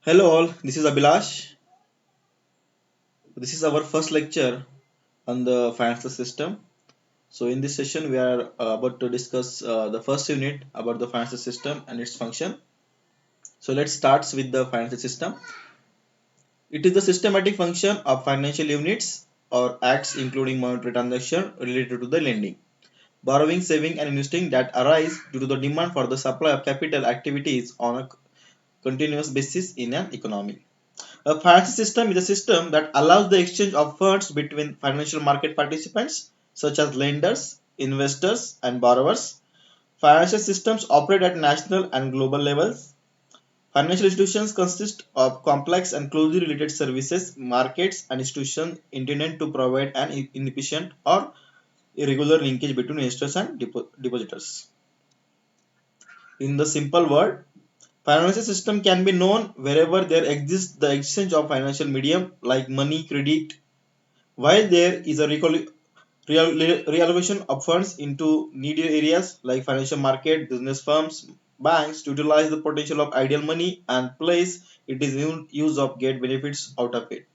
Hello all, this is Abhilash. This is our first lecture on the financial system. So in this session we are about to discuss the first unit about the financial system and its function. So let's start with the financial system. It is the systematic function of financial units or acts including monetary transaction related to the lending, borrowing, saving and investing that arise due to the demand for the supply of capital activities on a continuous basis in an economy. A financial system is a system that allows the exchange of funds between financial market participants, such as lenders, investors, and borrowers. Financial systems operate at national and global levels. Financial institutions consist of complex and closely related services, markets, and institutions intended to provide an inefficient or irregular linkage between investors and depositors. In the simple word, financial system can be known wherever there exists the exchange of financial medium like money, credit, while there is a reallocation of funds into needy areas like financial market, business firms, banks to utilize the potential of ideal money and place it is use of get benefits out of it.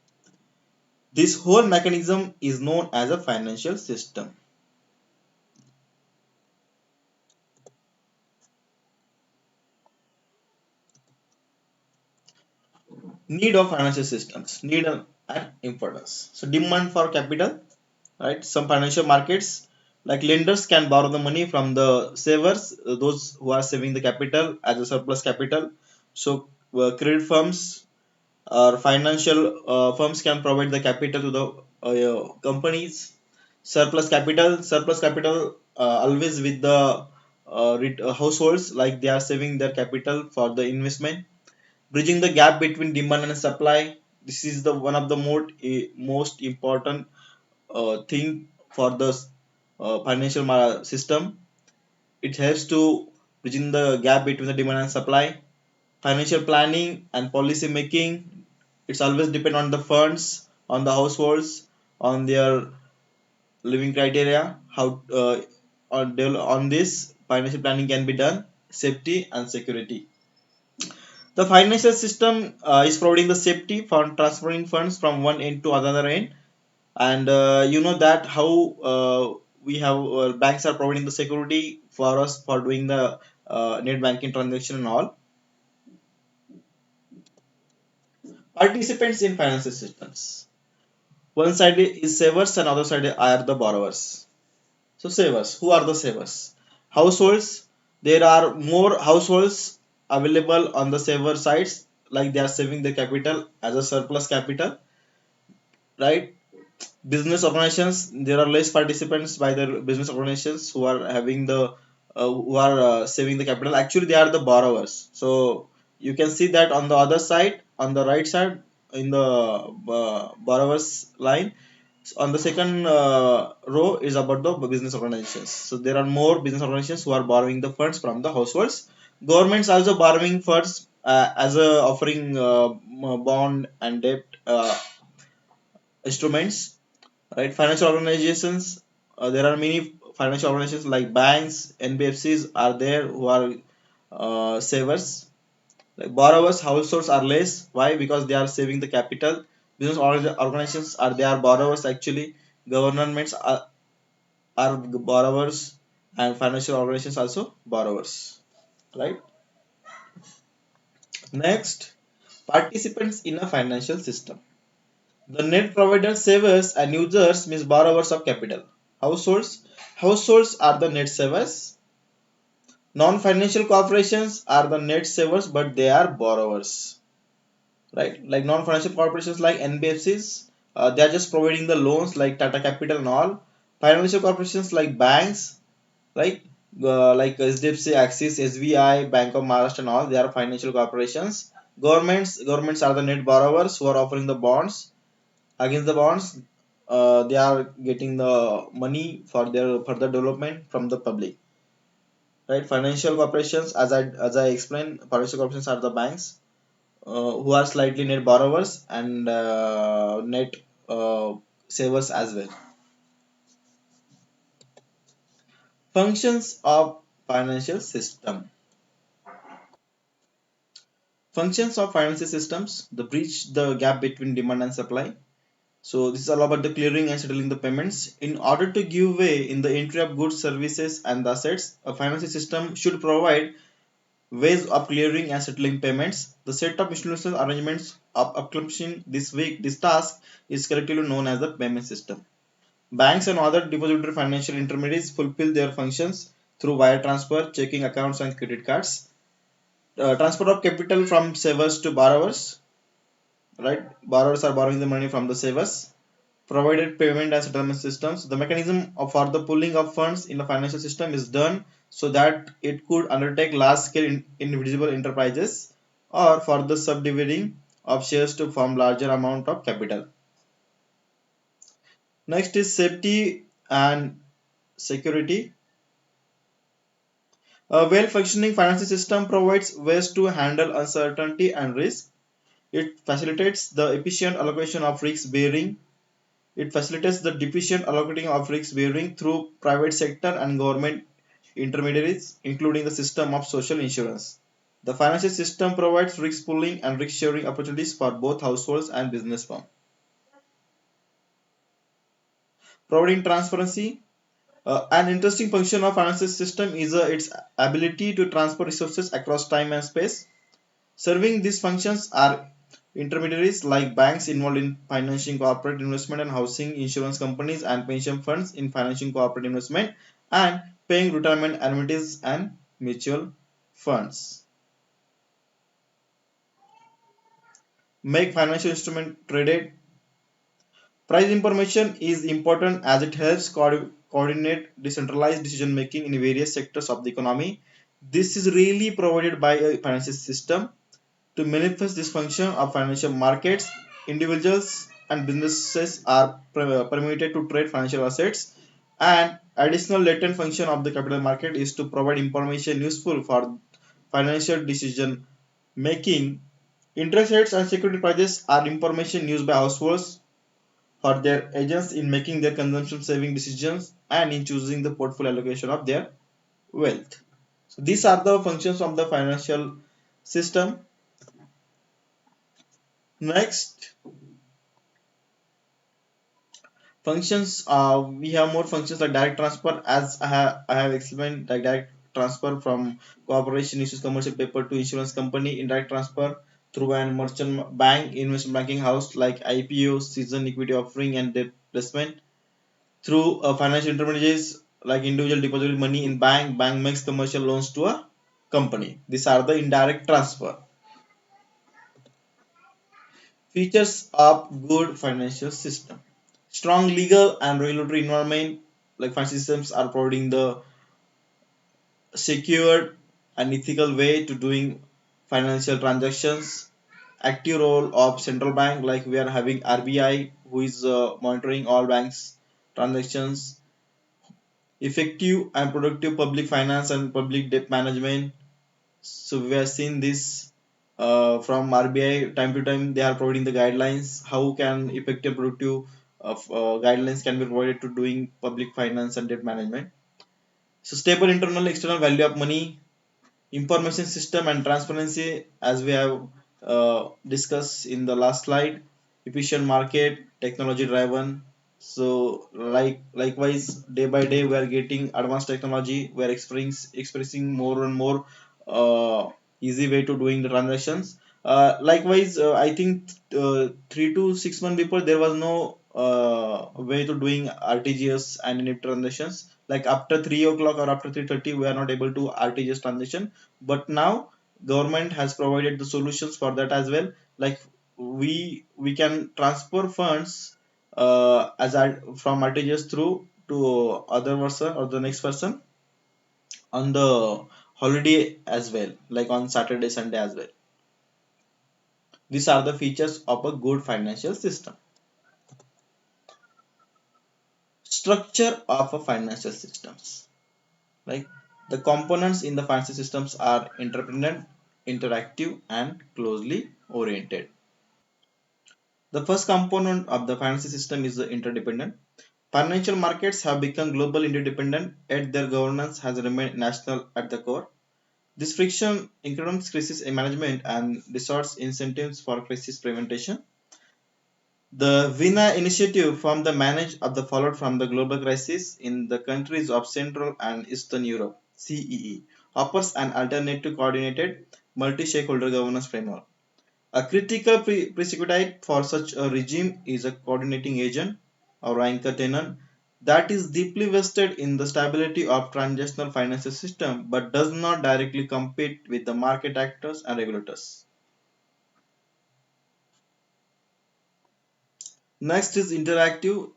This whole mechanism is known as a financial system. Need of financial systems, need and importance. So demand for capital, right? Some financial markets like lenders can borrow the money from the savers, those who are saving the capital as a surplus capital. So credit firms or financial firms can provide the capital to the companies. Surplus capital always with the households, like they are saving their capital for the investment. Bridging the gap between demand and supply, this is the one of the most important thing for the financial system. It helps to bridging the gap between the demand and supply. Financial planning and policy making, it's always depend on the funds, on the households, on their living criteria. How on this financial planning can be done. Safety and security. The financial system is providing the safety for transferring funds from one end to another end, and you know that how we have banks are providing the security for us for doing the net banking transaction and all. Participants in financial systems, one side is savers and other side are the borrowers. So savers, who are the savers? Households. There are more households available on the saver sides, like they are saving the capital as a surplus capital, right? Business organizations, there are less participants by the business organizations who are having the who are saving the capital. Actually they are the borrowers. So you can see that on the other side, on the right side, in the borrowers line, on the second row is about the business organizations. So there are more business organizations who are borrowing the funds from the households. Governments also borrowing funds as a offering bond and debt instruments, right? Financial organizations, there are many financial organizations like banks, NBFCs are there who are savers. Like borrowers, households are less. Why? Because they are saving the capital. Business organizations are they are borrowers actually. Governments are borrowers, and financial organizations also borrowers, right? Next, participants in a financial system. The net provider, savers and users means borrowers of capital. Households. Households are the net savers. Non-financial corporations are the net savers, but they are borrowers, right? Like non-financial corporations like NBFCs, they are just providing the loans like Tata Capital and all. Financial corporations like banks, right? Like HDFC, Axis, SBI, Bank of Maharashtra and all, they are financial corporations. Governments are the net borrowers who are offering the bonds. Against the bonds, they are getting the money for their further development from the public, right? Financial corporations, as I explained, financial corporations are the banks who are slightly net borrowers and net savers as well. Functions of financial system. Functions of financial systems, the bridge the gap between demand and supply. So this is all about the clearing and settling the payments. In order to give way in the entry of goods, services, and the assets, a financial system should provide ways of clearing and settling payments. The set of institutional arrangements of accomplishing this task is collectively known as the payment system. Banks and other depository financial intermediaries fulfill their functions through wire transfer, checking accounts, and credit cards. Transfer of capital from savers to borrowers, right? Borrowers are borrowing the money from the savers. Provided payment and settlement systems. The mechanism for the pooling of funds in the financial system is done so that it could undertake large scale invisible enterprises or for the subdividing of shares to form larger amount of capital. Next is safety and security. A well functioning financial system provides ways to handle uncertainty and risk. It facilitates the efficient allocation of risk bearing. It facilitates the efficient allocating of risk bearing through private sector and government intermediaries, including the system of social insurance. The financial system provides risk pooling and risk sharing opportunities for both households and business firms. Providing transparency. An interesting function of financial system is its ability to transfer resources across time and space. Serving these functions are intermediaries like banks involved in financing corporate investment and housing, insurance companies and pension funds in financing corporate investment and paying retirement annuities and mutual funds. Make financial instrument traded. Price information is important as it helps coordinate decentralized decision making in various sectors of the economy. This is really provided by a financial system. To manifest this function of financial markets, individuals and businesses are permitted to trade financial assets. And additional latent function of the capital market is to provide information useful for financial decision making. Interest rates and security prices are information used by households for their agents in making their consumption saving decisions and in choosing the portfolio allocation of their wealth. So these are the functions of the financial system. Next, functions. We have more functions like direct transfer, as I have explained, like direct transfer from corporation issues commercial paper to insurance company, indirect transfer through an merchant bank, investment banking house like IPO, season equity offering, and debt placement through financial intermediaries like individual deposited money in bank. Bank makes commercial loans to a company. These are the indirect transfer. Features of good financial system. Strong legal and regulatory environment like financial systems are providing the secured and ethical way to doing financial transactions. Active role of central bank like we are having RBI who is monitoring all banks transactions. Effective and productive public finance and public debt management. So we have seen this from RBI time to time. They are providing the guidelines. How can effective, productive guidelines can be provided to doing public finance and debt management. So stable internal external value of money, information system and transparency, as we have discussed in the last slide. Efficient market, technology driven. So likewise, day by day we are getting advanced technology. We are expressing more and more easy way to doing the transactions. Likewise, I think 3 to 6 months before there was no way to doing RTGS and NIFT transactions. Like after 3 o'clock or after 3:30, we are not able to RTGS transaction. But now government has provided the solutions for that as well. Like we can transfer funds from RTGS through to other person or the next person on the holiday as well, like on Saturday, Sunday as well. These are the features of a good financial system. Structure of a financial systems. Like the components in the financial systems are interdependent, interactive, and closely oriented. The first component of the financial system is the interdependent. Financial markets have become global interdependent, yet their governance has remained national at the core. This friction increments crisis management and distorts incentives for crisis prevention. The Vina initiative from the manage of the followed from the global crisis in the countries of Central and Eastern Europe (CEE) offers an alternative coordinated multi-stakeholder governance framework. A critical prerequisite for such a regime is a coordinating agent or anchor tenant that is deeply vested in the stability of transnational financial system but does not directly compete with the market actors and regulators. Next is interactive.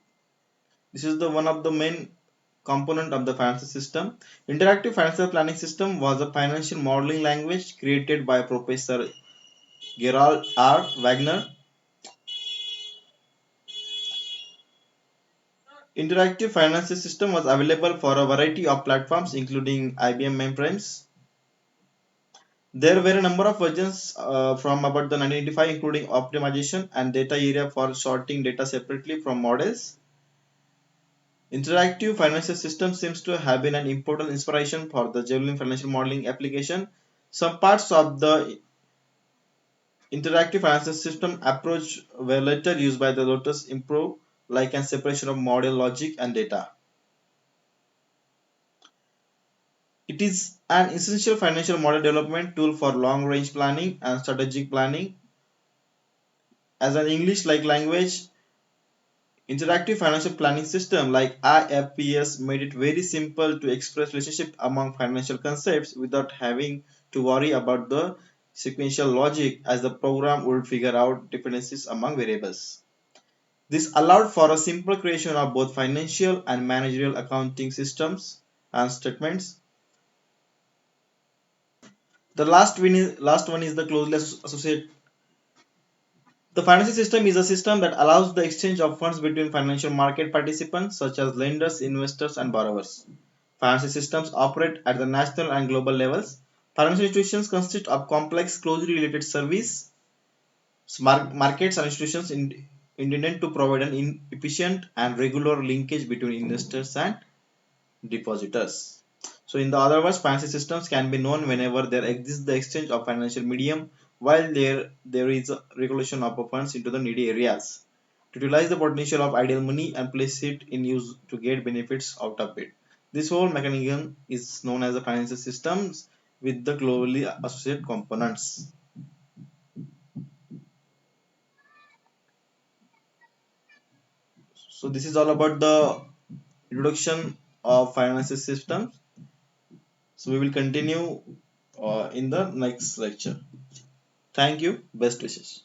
This is the one of the main component of the financial system. Interactive financial planning system was a financial modeling language created by Professor Gerald R. Wagner. Interactive financial system was available for a variety of platforms including IBM mainframes. There were a number of versions from about the 1985 including optimization and data area for sorting data separately from models. Interactive financial system seems to have been an important inspiration for the Javelin financial modeling application. Some parts of the interactive financial system approach were later used by the Lotus Improve, like an separation of model logic and data. It is an essential financial model development tool for long range planning and strategic planning. As an English like language, interactive financial planning system like IFPS made it very simple to express relationship among financial concepts without having to worry about the sequential logic as the program would figure out dependencies among variables. This allowed for a simple creation of both financial and managerial accounting systems and statements. The last one is the closely associated. The financial system is a system that allows the exchange of funds between financial market participants such as lenders, investors, and borrowers. Financial systems operate at the national and global levels. Financial institutions consist of complex, closely related service markets and institutions intended to provide an efficient and regular linkage between investors and depositors. So, in the other words, financial systems can be known whenever there exists the exchange of financial medium, while there is a regulation of funds into the needy areas. To utilize the potential of ideal money and place it in use to get benefits out of it. This whole mechanism is known as the financial systems with the globally associated components. So this is all about the introduction of financial systems. So we will continue in the next lecture. Thank you. Best wishes.